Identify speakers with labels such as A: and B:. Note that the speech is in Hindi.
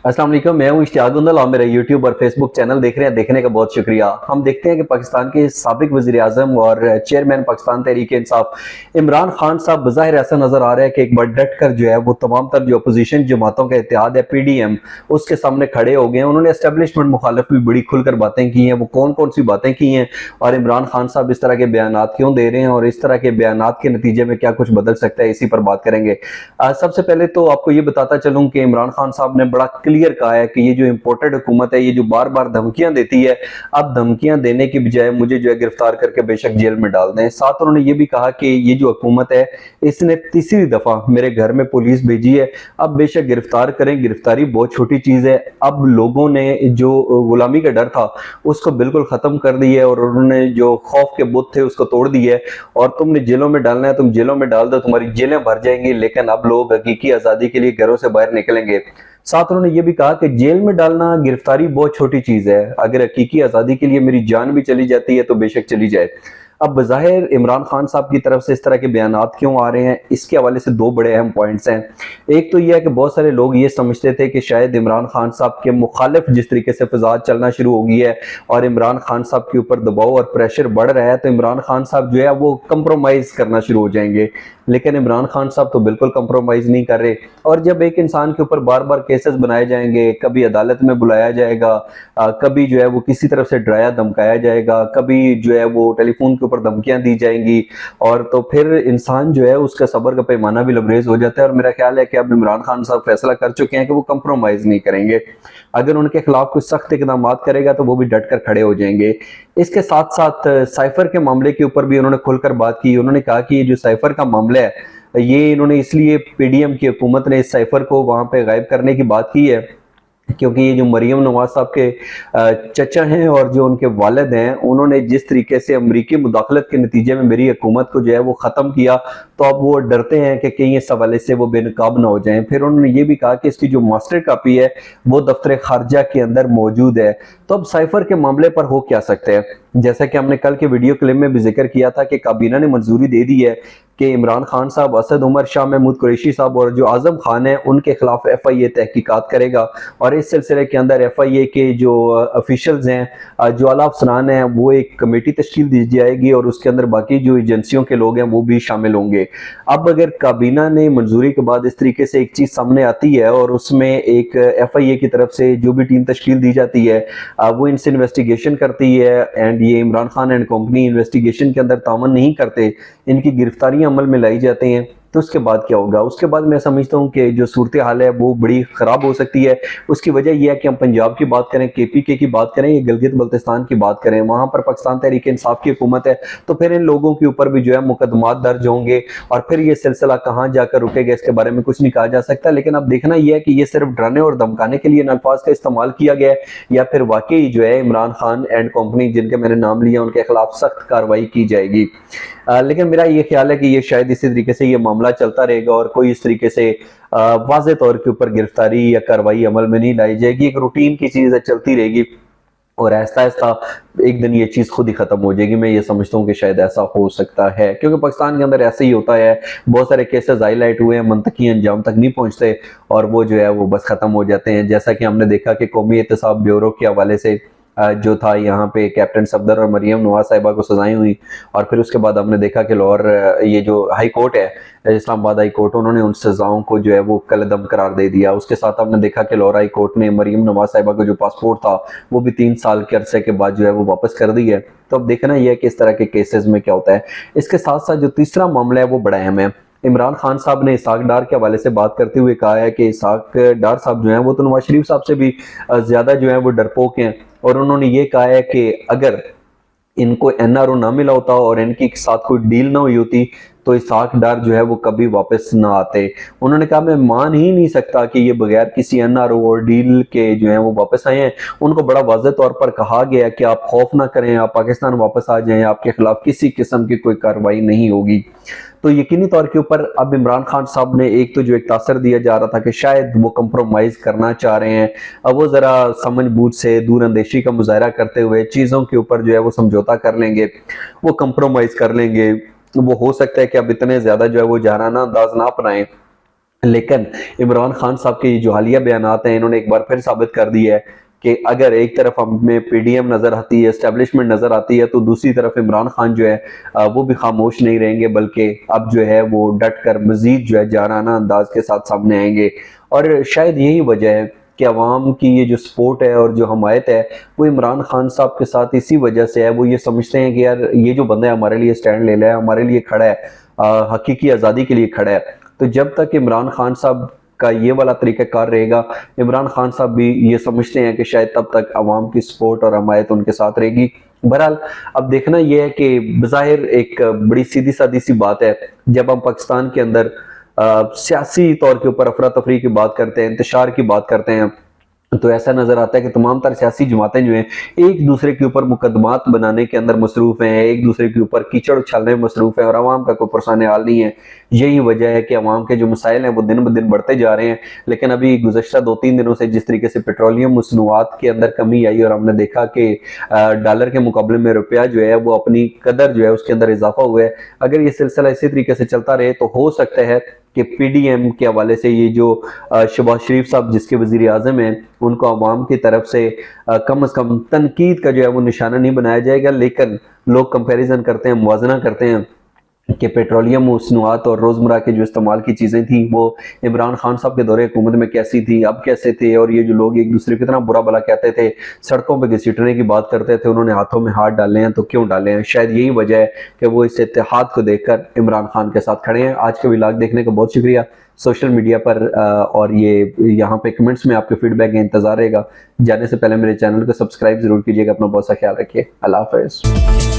A: अस्सलाम वालेकुम, मैं हूं इश्तियाक गुंदल। आप मेरा यूट्यूब और फेसबुक चैनल देख रहे हैं, देखने का बहुत शुक्रिया। हम देखते हैं कि पाकिस्तान के साबिक वज़ीर-ए-आज़म और चेयरमैन पाकिस्तान तहरीक-ए-इंसाफ इमरान खान साहब बज़ाहिर ऐसा नजर आ रहा है कि एक बार डट कर जो है वो तमाम तर जो अपोजिशन जमातों का इत्तेहाद है PDM, उसके सामने खड़े हो गए हैं। उन्होंने एस्टेब्लिशमेंट मुखालिफ भी बड़ी खुलकर बातें की हैं। वो कौन कौन सी बातें की हैं और इमरान खान साहब इस तरह के बयानात क्यों दे रहे हैं और इस तरह के बयानात के नतीजे में क्या कुछ बदल सकता है, इसी पर बात करेंगे। सबसे पहले तो आपको ये बताता चलूं कि इमरान खान साहब ने बड़ा क्लियर कहा है कि ये जो इम्पोर्टेड हुकूमत है, ये जो बार बार धमकियां देती है, अब धमकियां देने की बजाय मुझे जो है गिरफ्तार करके बेशक जेल में डाल दें। साथ उन्होंने ये भी कहा कि ये जो हुकूमत है, इसने तीसरी दफा मेरे घर में पुलिस भेजी है, अब बेशक गिरफ्तार करें, गिरफ्तारी बहुत छोटी चीज है। अब लोगों ने जो गुलामी का डर था उसको बिल्कुल खत्म कर दिया है और उन्होंने जो खौफ के बुत थे उसको तोड़ दिया है। और तुमने जेलों में डालना है, तुम जेलों में डाल दो, तुम्हारी जेलें भर जाएंगी, लेकिन अब लोग हकीकी आजादी के लिए घरों से बाहर निकलेंगे। साथ उन्होंने ये भी कहा कि जेल में डालना, गिरफ्तारी बहुत छोटी चीज है, अगर हकीकी आजादी के लिए मेरी जान भी चली जाती है तो बेशक चली जाए। अब बज़ाहिर इमरान खान साहब की तरफ से इस तरह के बयानात क्यों आ रहे हैं, इसके हवाले से दो बड़े अहम पॉइंट्स हैं। एक तो यह है कि बहुत सारे लोग ये समझते थे कि शायद इमरान खान साहब के मुखालिफ जिस तरीके से फिजा चलना शुरू हो गई है और इमरान खान साहब के ऊपर दबाव और प्रेशर बढ़ रहा है, तो इमरान खान साहब जो है वो कंप्रोमाइज करना शुरू हो जाएंगे। लेकिन इमरान खान साहब तो बिल्कुल कंप्रोमाइज नहीं कर रहे। और जब एक इंसान के ऊपर बार बार केसेस बनाए जाएंगे, कभी अदालत में बुलाया जाएगा, कभी जो है वो किसी तरफ से डराया धमकाया जाएगा, कभी जो है वो टेलीफोन के ऊपर धमकियां दी जाएंगी, और तो फिर इंसान जो है उसका सब्र का पैमाना भी लबरेज हो जाता है। और मेरा ख्याल है कि अब इमरान खान साहब फैसला कर चुके हैं कि वो कंप्रोमाइज नहीं करेंगे। अगर उनके खिलाफ कुछ सख्त इकदाम करेगा तो वो भी डट कर खड़े हो जाएंगे। इसके साथ साथ साइफर के मामले के ऊपर भी उन्होंने खुलकर बात की। उन्होंने कहा कि ये जो साइफर का मामला है, ये इन्होंने इसलिए PDM की हुकूमत ने इस साइफर को वहां पे गायब करने की बात की है क्योंकि ये जो मरियम नवाज साहब के चचा हैं और जो उनके वालिद हैं, उन्होंने जिस तरीके से अमरीकी मुदाखलत के नतीजे में मेरी हुकूमत को जो है वो ख़त्म किया, तो अब वो डरते हैं कि कहीं इस हवाले से वो बेनकाब ना हो जाएं। फिर उन्होंने ये भी कहा कि इसकी जो मास्टर कापी है वो दफ्तर खारजा के अंदर मौजूद है। तो अब साइफर के मामले पर हो क्या सकते हैं, जैसा कि हमने कल के वीडियो क्लिप में भी जिक्र किया था कि काबीना ने मंजूरी दे दी है कि इमरान खान साहब, असद उमर, शाह महमूद कुरैशी साहब और जो आजम खान है उनके खिलाफ FIA तहकीकात करेगा। और इस सिलसिले के अंदर FIA के जो ऑफिशियल्स हैं, जो आला अफसरान हैं, वो एक कमेटी तश्कील दी जाएगी और उसके अंदर बाकी जो एजेंसियों के लोग हैं वो भी शामिल होंगे। अब अगर काबीना ने मंजूरी के बाद इस तरीके से एक चीज सामने आती है और उसमें एक FIA की तरफ से जो भी टीम तश्कील दी जाती है, वो इनसे इन्वेस्टिगेशन करती है एंड ये Imran Khan and company investigation के अंदर तामन नहीं करते, इनकी गिरफ्तारियां अमल में लाई जाती हैं, तो उसके बाद क्या होगा? उसके बाद मैं समझता हूँ कि जो सूरत हाल है वो बड़ी खराब हो सकती है। उसकी वजह यह है कि हम पंजाब की बात करें, KPK की बात करें या गिलगित बल्तिस्तान की बात करें, वहां पर पाकिस्तान तहरीक इंसाफ की हुकूमत है, तो फिर इन लोगों के ऊपर भी जो है मुकदमात दर्ज होंगे और फिर ये सिलसिला कहाँ जाकर रुकेगा इसके बारे में कुछ नहीं कहा जा सकता। लेकिन अब देखना यह है कि ये सिर्फ डराने और धमकाने के लिए इन अल्फाज का इस्तेमाल किया गया है या फिर वाकई जो है इमरान खान एंड कंपनी जिनके मैंने नाम लिया उनके खिलाफ सख्त कार्रवाई की जाएगी। लेकिन मेरा ये ख्याल है कि ये शायद इसी तरीके से ये मामला चलता रहेगा और कोई इस तरीके से वाज़े तौर के ऊपर गिरफ्तारी या कार्रवाई अमल में नहीं लाई जाएगी। एक रूटीन की चीज है, चलती रहेगी और आहिस्ता आहिस्ता एक दिन ये चीज खुद ही खत्म हो जाएगी। मैं ये समझता हूँ कि शायद ऐसा हो सकता है क्योंकि पाकिस्तान के अंदर ऐसे ही होता है। बहुत सारे केसेस हाईलाइट हुए हैं, मंतकी अंजाम तक नहीं पहुंचते और वो जो है वो बस खत्म हो जाते हैं। जैसा कि हमने देखा कि कौमी एहतसाब ब्यूरो के हवाले से जो था, यहाँ पे कैप्टन सफदर और मरियम नवाज साहिबा को सजाएं हुई और फिर उसके बाद हमने देखा कि लाहौर ये जो हाई कोर्ट है, इस्लामाबाद हाई कोर्ट, उन्होंने उन सजाओं को जो है वो कलअदम करार दे दिया। उसके साथ हमने देखा कि लाहौर हाई कोर्ट ने मरियम नवाज साहिबा का जो पासपोर्ट था वो भी 3 साल के अरसे के बाद जो है वो वापस कर दी है। तो अब देखना यह है कि इस तरह के केसेस में क्या होता है। इसके साथ साथ जो तीसरा मामला है वो बड़ा अहम है। इमरान खान साहब ने इसहाक डार के हवाले से बात करते हुए कहा है कि इसहाक डार साहब जो हैं वो तो नवाज शरीफ साहब से भी ज्यादा जो है वो डरपोक हैं और उन्होंने ये कहा है कि अगर इनको NRO ना मिला होता और इनके साथ कोई डील ना हुई होती तो इसहाक डार जो है वो कभी वापस ना आते। उन्होंने कहा मैं मान ही नहीं सकता कि ये बगैर किसी NRO और डील के जो है वो वापस आए हैं। उनको बड़ा वाज़ेह तौर पर कहा गया कि आप खौफ ना करें, आप पाकिस्तान वापस आ जाएं, आपके खिलाफ किसी किस्म की कोई कार्रवाई नहीं होगी। तो यकीनी तौर के ऊपर अब इमरान खान साहब ने एक तो जो एक तासर दिया जा रहा था कि शायद वो कंप्रोमाइज करना चाह रहे हैं, अब वो जरा समझ बूझ से दूर अंदेशी का मुजाहरा करते हुए चीजों के ऊपर जो है वो समझौता कर लेंगे, वो कंप्रोमाइज कर लेंगे। वो हो सकता है कि अब इतने ज्यादा जो है वो जहराना अंदाज ना अपनाएं लेकिन इमरान खान साहब के जो हालिया बयानात हैं, इन्होंने एक बार फिर साबित कर दिया है कि अगर एक तरफ हमें पीडीएम नजर आती है, एस्टेब्लिशमेंट नजर आती है, तो दूसरी तरफ इमरान खान जो है वो भी खामोश नहीं रहेंगे, बल्कि अब जो है वो डट कर मजीद जो है जाराना अंदाज के साथ सामने आएंगे। और शायद यही वजह है कि अवाम की ये जो सपोर्ट है और जो हमायत है वो इमरान खान साहब के साथ इसी वजह से है। वो ये समझते हैं कि यार ये जो बंदा है हमारे लिए स्टैंड ले लिया है, हमारे लिए खड़ा है, हकीकी आज़ादी के लिए खड़ा है। तो जब तक इमरान खान साहब का ये वाला तरीक़ाकार रहेगा, इमरान खान साहब भी ये समझते हैं कि शायद तब तक अवाम की सपोर्ट और हमायत उनके साथ रहेगी। बहरहाल अब देखना यह है कि बज़ाहिर एक बड़ी सीधी सादी सी बात है, जब हम पाकिस्तान के अंदर सियासी तौर के ऊपर अफरा तफरी की बात करते हैं, इंतशार की बात करते हैं, तो ऐसा नजर आता है कि तमाम तर सियासी जमातें जो हैं एक दूसरे के ऊपर मुकदमात बनाने के अंदर मसरूफ हैं, एक दूसरे के ऊपर कीचड़ उछालने में मसरूफ है और आवाम का कोई पुरसाने हाल नहीं है। यही वजह है कि आवाम के जो मसाइल हैं वो दिन ब दिन बढ़ते जा रहे हैं। लेकिन अभी गुज़श्ता 2-3 दिनों से जिस तरीके से पेट्रोलियम मसनूआत के अंदर कमी आई और हमने देखा कि डॉलर के मुकाबले में रुपया जो है वो अपनी कदर जो है उसके अंदर इजाफा हुआ है, अगर ये सिलसिला इसी तरीके से चलता रहे तो हो सकता है कि पीडीएम के हवाले से ये जो शहबाज शरीफ साहब जिसके वजीर आजम हैं उनको अवाम की तरफ से कम अज कम तनकीद का जो है वो निशाना नहीं बनाया जाएगा। लेकिन लोग कंपैरिजन करते हैं, मुवाजना करते हैं कि पेट्रोलियम मसनूआत और रोज़मर्रा के जो इस्तेमाल की चीज़ें थी वो इमरान खान साहब के दौरे हुकूमत में कैसी थी, अब कैसे थे, और ये जो लोग एक दूसरे को इतना बुरा भला कहते थे, सड़कों पर घसीटने की बात करते थे, उन्होंने हाथों में हाथ डाले हैं, तो क्यों डाले हैं? शायद यही वजह है कि वो इस इत्तेहाद को देखकर इमरान खान के साथ खड़े हैं। आज का व्लॉग देखने का बहुत शुक्रिया। सोशल मीडिया पर और ये यहाँ पे कमेंट्स में आपके फीडबैक का इंतजार रहेगा। जाने से पहले मेरे चैनल को सब्सक्राइब जरूर कीजिएगा। अपना बहुत सा ख्याल रखिए। अल्लाह हाफ़िज़।